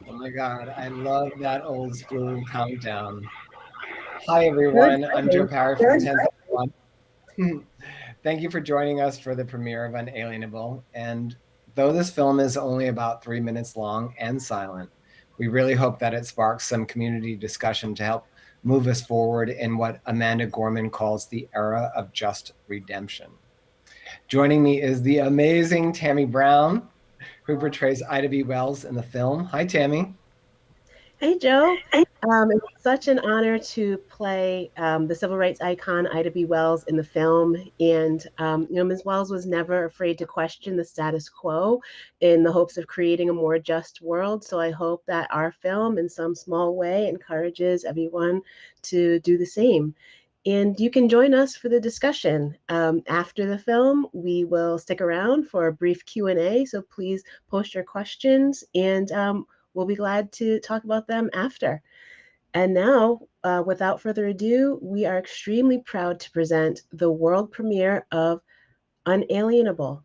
Oh my God, I love that old school countdown. Hi, everyone. I'm Joe Pari from 10th. Thank you for joining us for the premiere of Unalienable. And Though this film is only about 3 minutes long and silent, we really hope that it sparks some community discussion to help move us forward in what Amanda Gorman calls the era of just redemption. Joining me is the amazing Tammy Brown, who portrays Ida B. Wells in the film. Hi, Tammy. Hey, Joe. It's such an honor to play the civil rights icon Ida B. Wells in the film. And, Ms. Wells was never afraid to question the status quo in the hopes of creating a more just world. So I hope that our film, in some small way, encourages everyone to do the same. And you can join us for the discussion. After the film, we will stick around for a brief Q&A, so please post your questions, and we'll be glad to talk about them after. And now, without further ado, we are extremely proud to present the world premiere of Unalienable.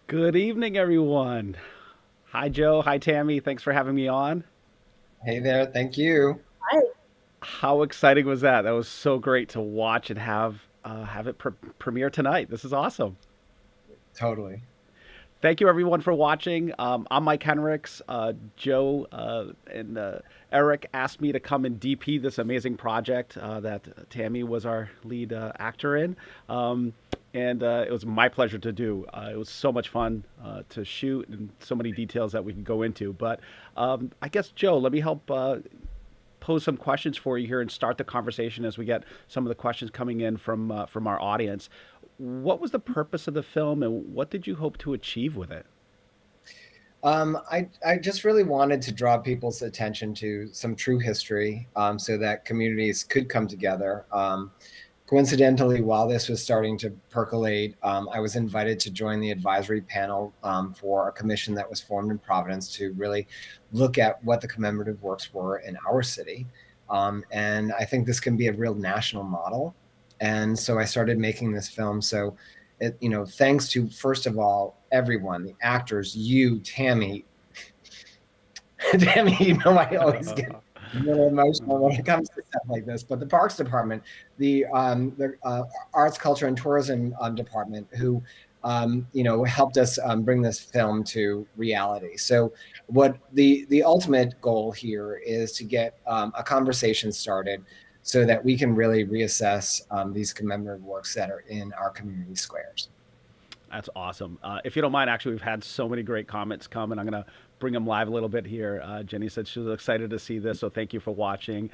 Good evening, everyone. Hi, Joe. Hi, Tammy. Thanks for having me on. Hey there. Thank you. Hi. How exciting was that? That was so great to watch and have it premiere tonight. This is awesome. Totally. Thank you, everyone, for watching. I'm Mike Henricks. Joe and Eric asked me to come and DP this amazing project that Tammy was our lead actor in. And it was my pleasure to do. It was so much fun to shoot and so many details that we can go into. But I guess, Joe, let me help pose some questions for you here and start the conversation as we get some of the questions coming in from our audience. What was the purpose of the film, and what did you hope to achieve with it? I just really wanted to draw people's attention to some true history, so that communities could come together. Coincidentally, while this was starting to percolate, I was invited to join the advisory panel for a commission that was formed in Providence to really look at what the commemorative works were in our city. And I think this can be a real national model. And so I started making this film. So, thanks to, first of all, everyone, the actors, you, Tammy. Tammy, I always get a little emotional when it comes to stuff like this. But the Parks Department, the Arts, Culture, and Tourism Department, who helped us bring this film to reality. So, what the ultimate goal here is to get a conversation started, so that we can really reassess these commemorative works that are in our community squares. That's awesome. If you don't mind, actually, we've had so many great comments come, and I'm going to bring them live a little bit here. Jenny said she was excited to see this, so thank you for watching.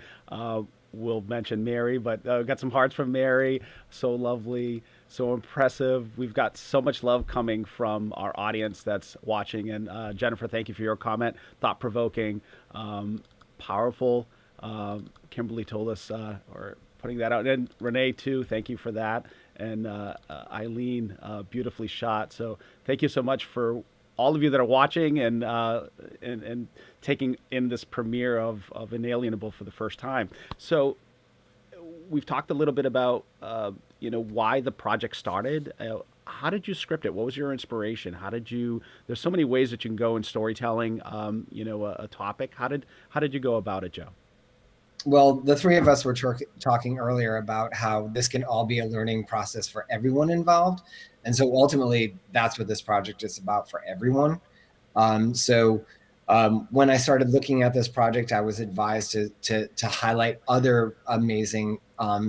We'll mention Mary, but got some hearts from Mary. So lovely, so impressive. We've got so much love coming from our audience that's watching. And Jennifer, thank you for your comment. Thought-provoking, powerful. Kimberly told us, or putting that out. And Renee, too, thank you for that. And Eileen, beautifully shot. So thank you so much for all of you that are watching and taking in this premiere of Unalienable for the first time. So we've talked a little bit about why the project started. How did you script it? What was your inspiration? How did you? There's so many ways that you can go in storytelling. A topic. How did you go about it, Joe? Well, the three of us were talking earlier about how this can all be a learning process for everyone involved. And so ultimately, that's what this project is about for everyone. When I started looking at this project, I was advised to highlight other amazing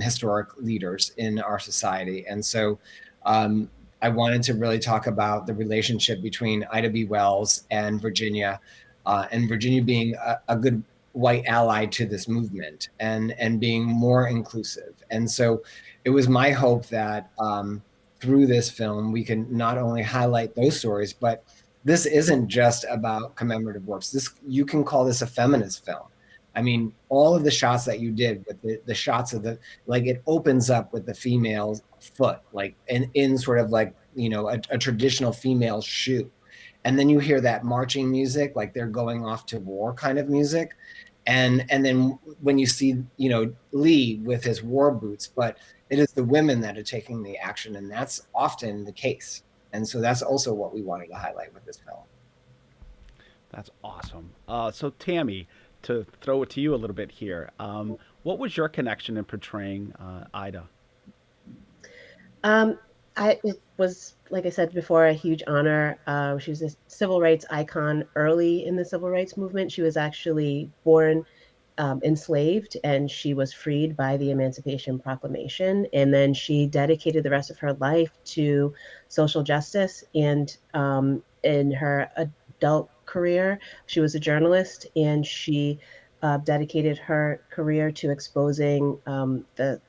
historic leaders in our society. And so I wanted to really talk about the relationship between Ida B. Wells and Virginia being a good white ally to this movement and being more inclusive. And so it was my hope that through this film, we can not only highlight those stories, but this isn't just about commemorative works. You can call this a feminist film. I mean, all of the shots that you did with the shots of it opens up with the female foot, like in sort of like, a traditional female shoe. And then you hear that marching music, like they're going off to war kind of music. And then when you see, Lee with his war boots, but it is the women that are taking the action, and that's often the case. And so that's also what we wanted to highlight with this film. That's awesome. So Tammy, to throw it to you a little bit here, what was your connection in portraying Ida? It was, like I said before, a huge honor. She was a civil rights icon early in the civil rights movement. She was actually born enslaved, and she was freed by the Emancipation Proclamation. And then she dedicated the rest of her life to social justice. And in her adult career, she was a journalist, and she dedicated her career to exposing the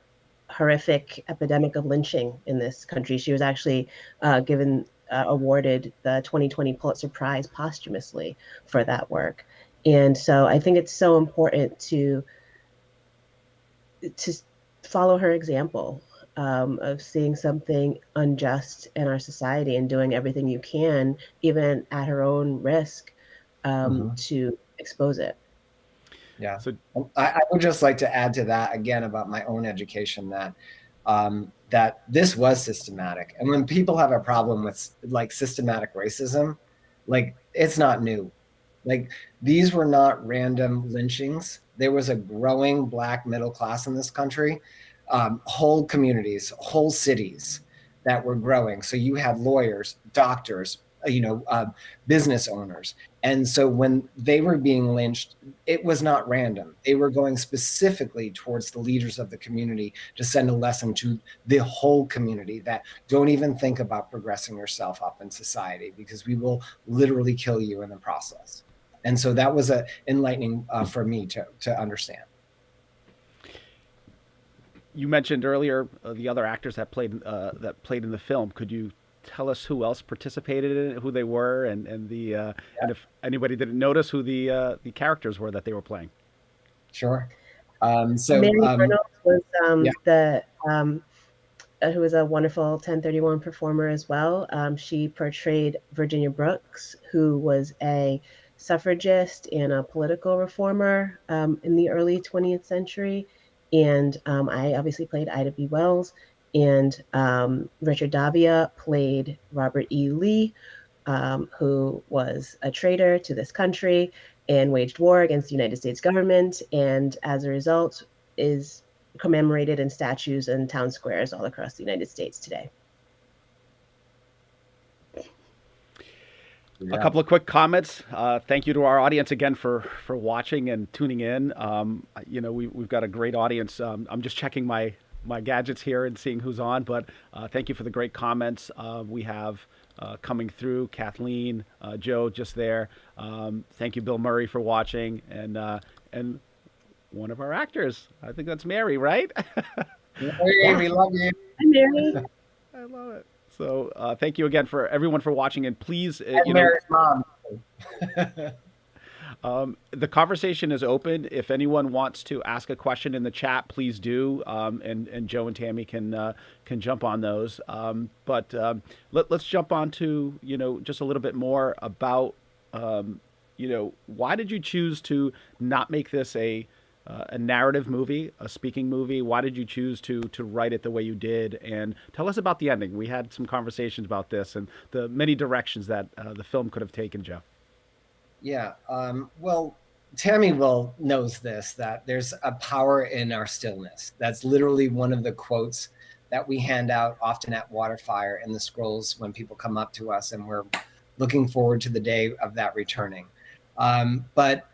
horrific epidemic of lynching in this country. She was actually awarded the 2020 Pulitzer Prize posthumously for that work. And so I think it's so important to follow her example of seeing something unjust in our society and doing everything you can, even at her own risk, to expose it. Yeah. So I would just like to add to that again about my own education that this was systematic. And when people have a problem with like systematic racism, like it's not new. Like these were not random lynchings. There was a growing Black middle class in this country, whole communities, whole cities that were growing. So you had lawyers, doctors, business owners. And so when they were being lynched, it was not random. They were going specifically towards the leaders of the community to send a lesson to the whole community that don't even think about progressing yourself up in society, because we will literally kill you in the process. And so that was enlightening for me to understand. You mentioned earlier the other actors that played in the film. Could you tell us who else participated in it, who they were, and if anybody didn't notice who the characters were that they were playing. Sure. Mary Reynolds was Yeah. the who was a wonderful 1031 performer as well. She portrayed Virginia Brooks, who was a suffragist and a political reformer in the early 20th century. And I obviously played Ida B. Wells, and Richard Davia played Robert E. Lee, who was a traitor to this country and waged war against the United States government, and as a result is commemorated in statues and town squares all across the United States today. A couple of quick comments. Thank you to our audience again for watching and tuning in. We've got a great audience. I'm just checking my gadgets here and seeing who's on, but thank you for the great comments. We have coming through Kathleen, Joe, just there. Thank you, Bill Murray, for watching, and one of our actors. I think that's Mary, right? Mary, we love you. Hi, Mary. I love it. So thank you again for everyone for watching, and please, And Mary's mom. the conversation is open. If anyone wants to ask a question in the chat, please do, and Joe and Tammy can jump on those. Let's jump on to just a little bit more about why did you choose to not make this a narrative movie, a speaking movie? Why did you choose to write it the way you did? And tell us about the ending. We had some conversations about this and the many directions that the film could have taken, Joe. Yeah. Well, Tammy knows this, that there's a power in our stillness. That's literally one of the quotes that we hand out often at Waterfire in the scrolls when people come up to us, and we're looking forward to the day of that returning. But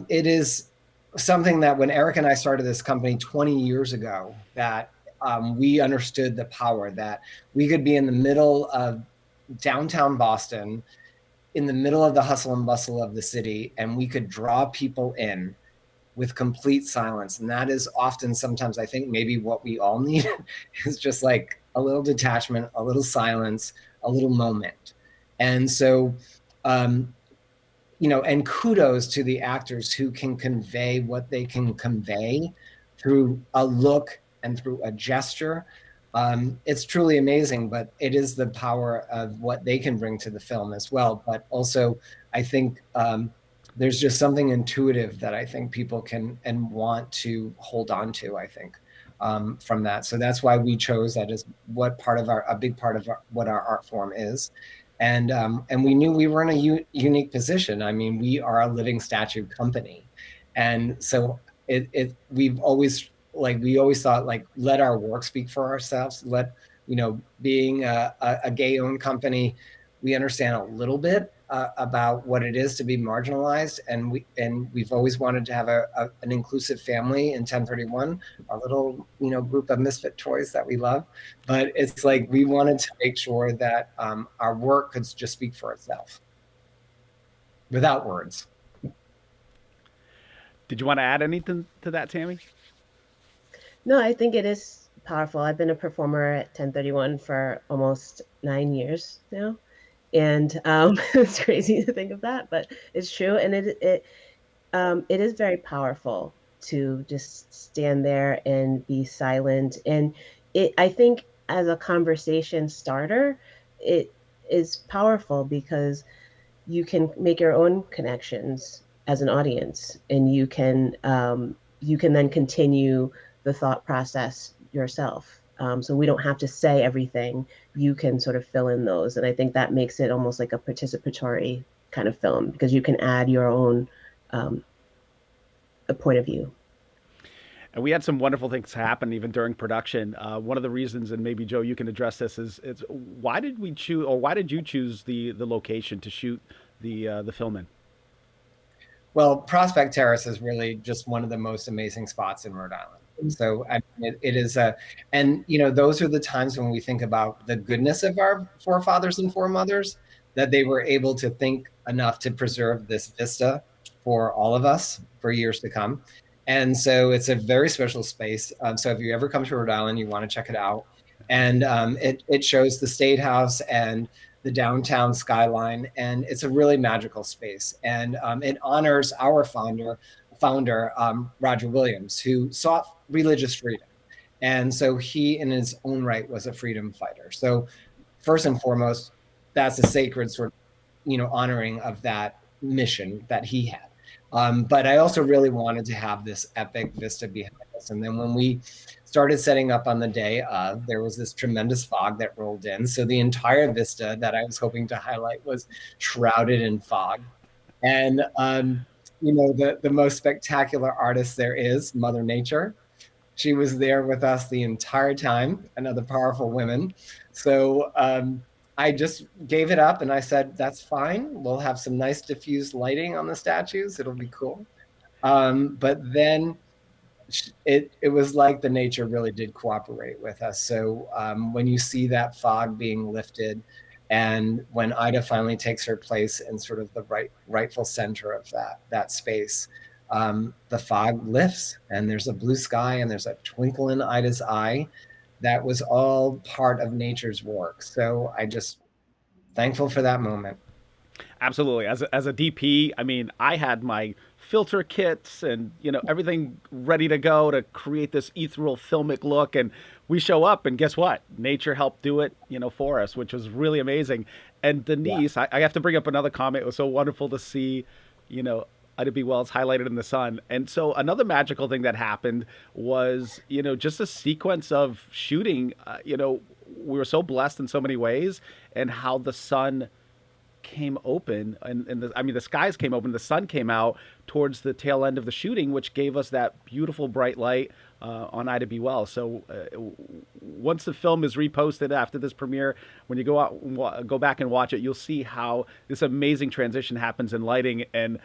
it is something that when Eric and I started this company 20 years ago, that we understood the power that we could be in the middle of downtown Boston, in the middle of the hustle and bustle of the city, and we could draw people in with complete silence. And that is often, sometimes I think maybe what we all need is just like a little detachment, a little silence, a little moment. And so, and kudos to the actors who can convey what they can convey through a look and through a gesture. It's truly amazing, but it is the power of what they can bring to the film as well. But also, I think there's just something intuitive that I think people can and want to hold on to, I think, from that. So that's why we chose that as a big part of what our art form is. And we knew we were in a unique position. I mean, we are a living statue company. And so we always thought, like, let our work speak for ourselves. Being a gay-owned company, we understand a little bit about what it is to be marginalized, and we've always wanted to have an inclusive family in 1031, our little group of misfit toys that we love. But it's like we wanted to make sure that our work could just speak for itself without words. Did you want to add anything to that, Tammy? No, I think it is powerful. I've been a performer at 1031 for almost 9 years now. And it's crazy to think of that, but it's true. And it is very powerful to just stand there and be silent. And I think as a conversation starter, it is powerful because you can make your own connections as an audience, and you can then continue the thought process yourself. So we don't have to say everything. You can sort of fill in those. And I think that makes it almost like a participatory kind of film, because you can add your own a point of view. And we had some wonderful things happen even during production. One of the reasons, and maybe Joe, you can address this, is why did you choose the location to shoot the film in? Well, Prospect Terrace is really just one of the most amazing spots in Rhode Island. So it is those are the times when we think about the goodness of our forefathers and foremothers, that they were able to think enough to preserve this vista for all of us for years to come. And so it's a very special space. So if you ever come to Rhode Island, you want to check it out. and it shows the State House and the downtown skyline, and it's a really magical space. And it honors our founder Roger Williams, who sought religious freedom, and so he, in his own right, was a freedom fighter. So first and foremost, that's a sacred sort of, honoring of that mission that he had. But I also really wanted to have this epic vista behind us. And then when we started setting up on the day of, there was this tremendous fog that rolled in. So the entire vista that I was hoping to highlight was shrouded in fog. And, the most spectacular artist there is, Mother Nature. She was there with us the entire time, another powerful woman. So I just gave it up and I said, that's fine. We'll have some nice diffused lighting on the statues. It'll be cool. But then it was like the nature really did cooperate with us. So when you see that fog being lifted, and when Ida finally takes her place in sort of the rightful center of that space, the fog lifts and there's a blue sky and there's a twinkle in Ida's eye. That was all part of nature's work. So I just thankful for that moment. Absolutely. As a DP, I mean, I had my filter kits and everything ready to go to create this ethereal filmic look, and we show up and guess what? Nature helped do it, for us, which was really amazing. And Denise, I have to bring up another comment. It was so wonderful to see, Ida B. Wells highlighted in the sun. And so another magical thing that happened was, just a sequence of shooting. We were so blessed in so many ways, and how the sun came open and the skies came open, the sun came out towards the tail end of the shooting, which gave us that beautiful bright light on Ida B. Wells. So once the film is reposted after this premiere, when you go back and watch it, you'll see how this amazing transition happens in lighting. And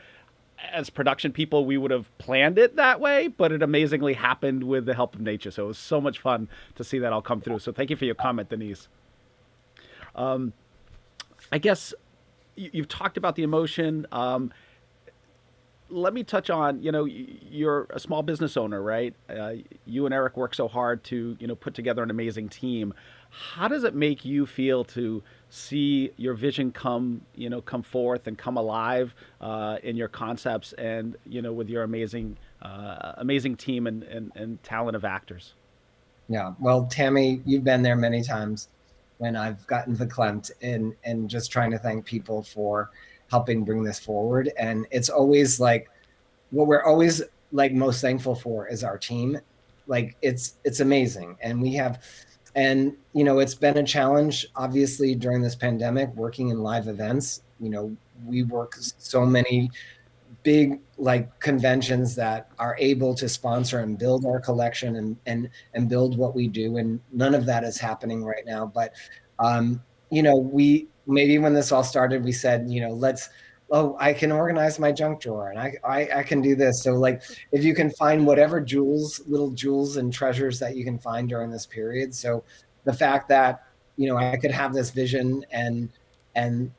as production people, we would have planned it that way, but it amazingly happened with the help of nature. So it was so much fun to see that all come through. So thank you for your comment, Denise. I guess you've talked about the emotion. Let me touch on, you're a small business owner, right? You and Eric work so hard to, put together an amazing team. How does it make you feel to see your vision come forth and come alive in your concepts and, with your amazing team and talent of actors? Yeah, well, Tammy, you've been there many times when I've gotten verklempt and just trying to thank people for helping bring this forward. And it's always like, what we're always like most thankful for is our team. Like it's amazing. And it's been a challenge, obviously, during this pandemic, working in live events. We work so many big conventions that are able to sponsor and build our collection and build what we do, and none of that is happening right now. But we maybe when this all started, we said, I can organize my junk drawer and I can do this. So if you can find whatever little jewels and treasures that you can find during this period. So the fact that I could have this vision and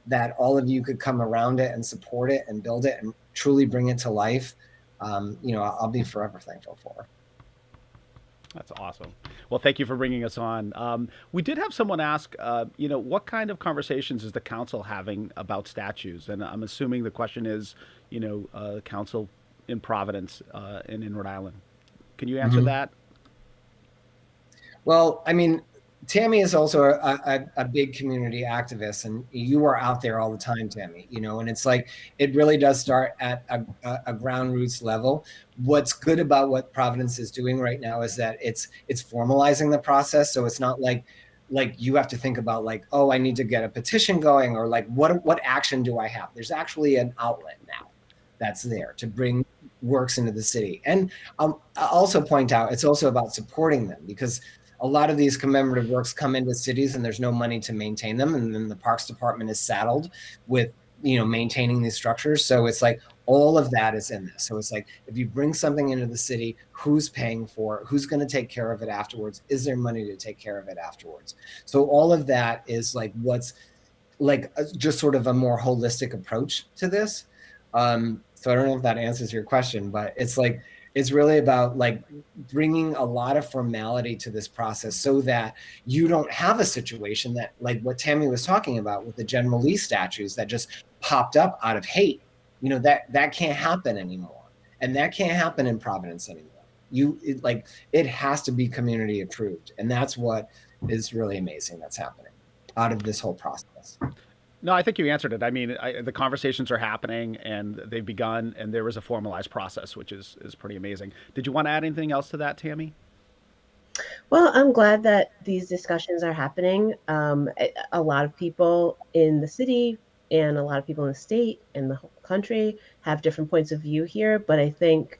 that all of you could come around it and support it and build it and truly bring it to life, I'll be forever thankful for. That's awesome. Well, thank you for bringing us on. We did have someone ask, what kind of conversations is the council having about statues? And I'm assuming the question is, council in Providence and in Rhode Island. Can you answer that? Well, I mean, Tammy is also a big community activist, and you are out there all the time, Tammy, and it's it really does start at a ground roots level. What's good about what Providence is doing right now is that it's formalizing the process. So it's not like you have to think about I need to get a petition going, or what action do I have? There's actually an outlet now that's there to bring works into the city. And I'll also point out, it's also about supporting them, because a lot of these commemorative works come into cities and there's no money to maintain them. And then the Parks Department is saddled with, maintaining these structures. So it's all of that is in this. So it's if you bring something into the city, who's paying for it? Who's going to take care of it afterwards? Is there money to take care of it afterwards? So all of that is what's just sort of a more holistic approach to this. So I don't know if that answers your question, but it's like, it's really about like bringing a lot of formality to this process so that you don't have a situation that, like what Tammy was talking about with the General Lee statues that just popped up out of hate. That can't happen anymore. And that can't happen in Providence anymore. It has to be community approved. And that's what is really amazing that's happening out of this whole process. No, I think you answered it. I mean, the conversations are happening and they've begun, and there is a formalized process, which is pretty amazing. Did you want to add anything else to that, Tammy? Well, I'm glad that these discussions are happening. A lot of people in the city and a lot of people in the state and the whole country have different points of view here, but I think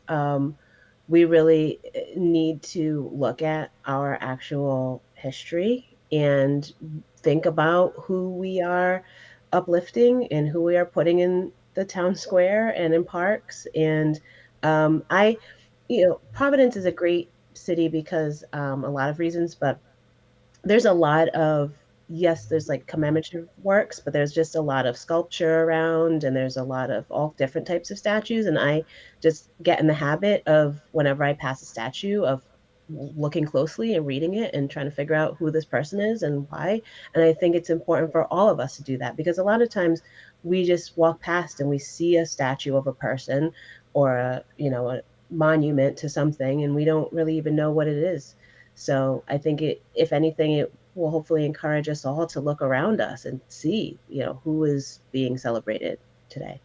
we really need to look at our actual history and think about who we are uplifting and who we are putting in the town square and in parks. And I Providence is a great city because a lot of reasons, but there's a lot of, yes, there's like commemorative works, but there's just a lot of sculpture around and there's a lot of all different types of statues. And I just get in the habit of whenever I pass a statue of looking closely and reading it and trying to figure out who this person is and why. And I think it's important for all of us to do that because a lot of times we just walk past and we see a statue of a person or a monument to something and we don't really even know what it is. So I think if anything, it will hopefully encourage us all to look around us and see, who is being celebrated today.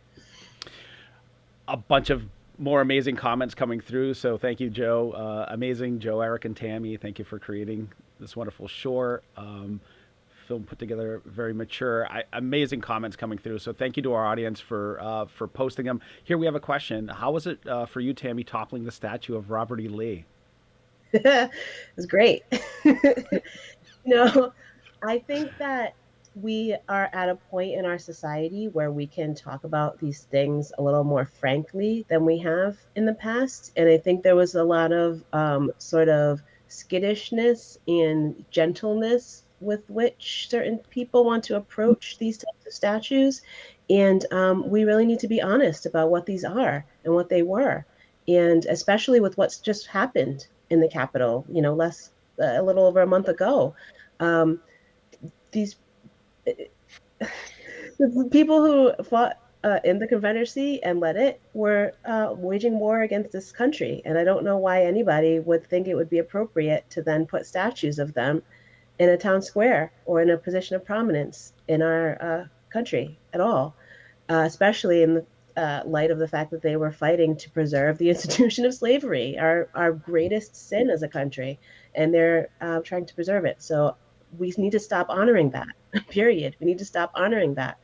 A bunch of more amazing comments coming through. So thank you, Joe. Amazing, Joe, Eric, and Tammy. Thank you for creating this wonderful short film put together, very mature. Amazing comments coming through. So thank you to our audience for posting them. Here we have a question. How was it for you, Tammy, toppling the statue of Robert E. Lee? It was great. I think that we are at a point in our society where we can talk about these things a little more frankly than we have in the past. And I think there was a lot of sort of skittishness and gentleness with which certain people want to approach these types of statues. And we really need to be honest about what these are and what they were. And especially with what's just happened in the Capitol, a little over a month ago. These the people who fought in the Confederacy and led it were waging war against this country. And I don't know why anybody would think it would be appropriate to then put statues of them in a town square or in a position of prominence in our country at all, especially in the light of the fact that they were fighting to preserve the institution of slavery, our greatest sin as a country, and they're trying to preserve it. So we need to stop honoring that, period. We need to stop honoring that.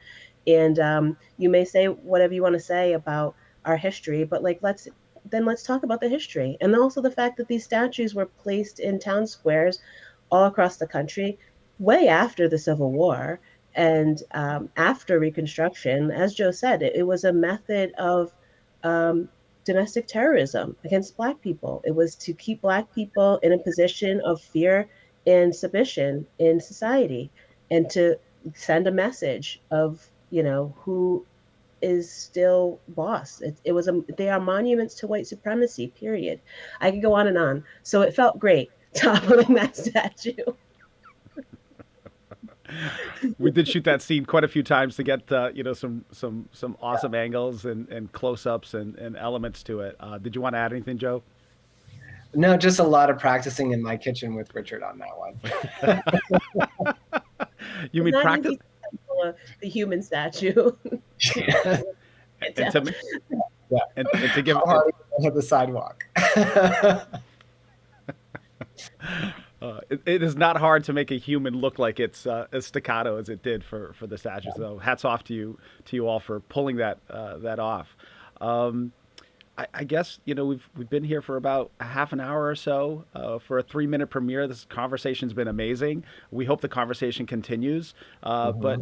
And you may say whatever you want to say about our history, but let's talk about the history. And also the fact that these statues were placed in town squares all across the country way after the Civil War and after Reconstruction. As Joe said, it was a method of domestic terrorism against Black people. It was to keep Black people in a position of fear and submission in society and to send a message of, who is still boss. They are monuments to white supremacy, period. I could go on and on. So it felt great toppling that statue. We did shoot that scene quite a few times to get some awesome angles and close-ups and elements to it. Did you want to add anything, Joe? No, just a lot of practicing in my kitchen with Richard on that one. You mean practice? The human statue. and to give hard the sidewalk. It is not hard to make a human look like it's as staccato as it did for the statue. So hats off to you all for pulling that off. I guess we've been here for about a half an hour or so for a 3-minute premiere. This conversation's been amazing. We hope the conversation continues. But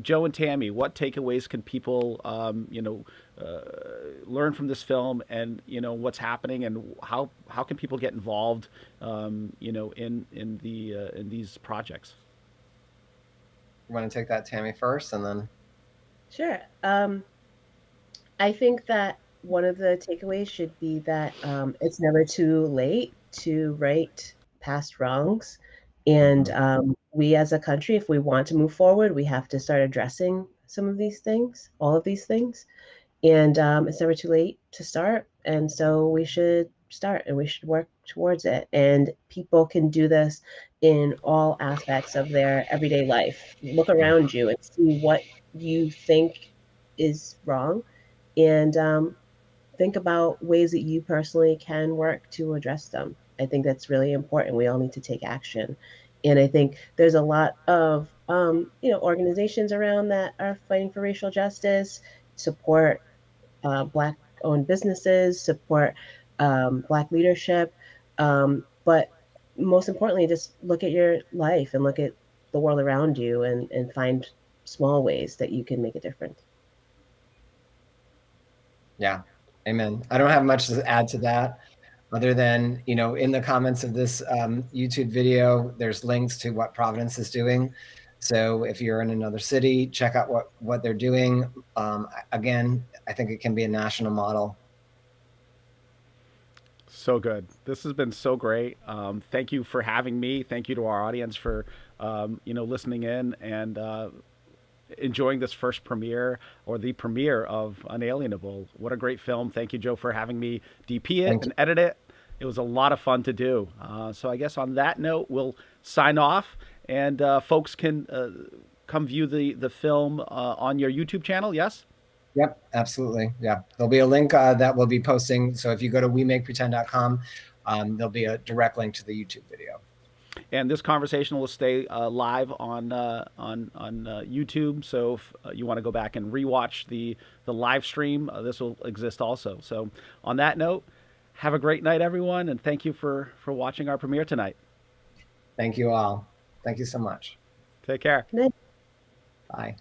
Joe and Tammy, what takeaways can people learn from this film, and what's happening, and how can people get involved in these projects? You want to take that, Tammy, first, and then? Sure. I think that one of the takeaways should be that it's never too late to right past wrongs. And we as a country, if we want to move forward, we have to start addressing some of these things, all of these things. And it's never too late to start. And so we should start and we should work towards it. And people can do this in all aspects of their everyday life. Look around you and see what you think is wrong, and think about ways that you personally can work to address them. I think that's really important. We all need to take action. And I think there's a lot of organizations around that are fighting for racial justice, support Black owned businesses, support Black leadership. But most importantly, just look at your life and look at the world around you, and find small ways that you can make a difference. Yeah, amen. I don't have much to add to that other than, in the comments of this YouTube video, there's links to what Providence is doing. So if you're in another city, check out what they're doing. Again, I think it can be a national model. So good. This has been so great. Thank you for having me. Thank you to our audience for listening in and enjoying this first premiere, or the premiere of Unalienable. What a great film. Thank you, Joe, for having me DP it and edit it. It was a lot of fun to do. So I guess on that note, we'll sign off, and folks can come view the film on your YouTube channel, yes? Yep, absolutely. Yeah, there'll be a link that we'll be posting. So if you go to wemakepretend.com, there'll be a direct link to the YouTube video. And this conversation will stay live on YouTube. So if you want to go back and rewatch the live stream, this will exist also. So on that note, have a great night, everyone, and thank you for watching our premiere tonight. Thank you all. Thank you so much. Take care. Good night. Bye.